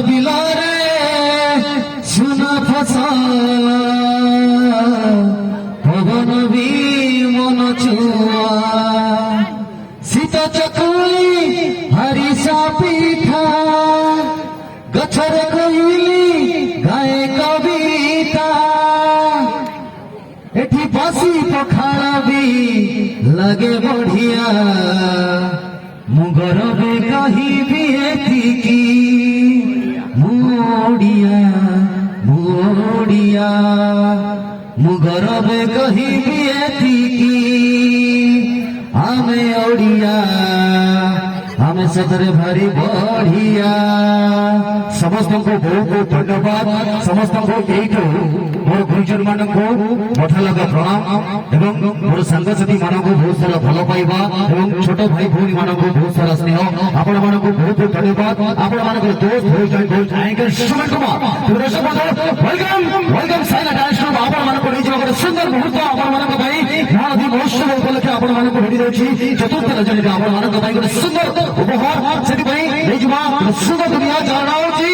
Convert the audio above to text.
बिलारे सुना फसा पवन भी मन छुआ सीता चकुली हरिषा पिठा गछर कोइली गाए कविता एठी बसी पखाड़ा भी लगे बढ़िया मुगर बे कही भी एथिकी मुड़िया मुड़िया मुगर बे कही भी एथिकी आमे ओडिया आमे सतरे भारी बढ़िया समस्त को बहुत धन्यवाद समस्त को एठू मोर गुरुजन मान को मठा लगा प्रणाम एवं मोर सांगसाथी मान को बहुत सारा भल पाइबा एवं छोट भाई भौणी मान को बहुत सारा स्नेह आपण मान को बहुत धन्यवाद आपण मान को दोस्त हो जाएंगे सुमन कुमार दर्शक बंधु welcome welcome Saina dance group आपण मान को निज गोटे सुंदर मुहूर्त आपण मान को भाई नदी महोत्सव उपलक्षे आपण मान को भेटी देछि चतुर्थ रजनी आपण मान को भाई गोटे सुंदर उपहार सेति भाई निज सुंदर दुनिया जाना होछि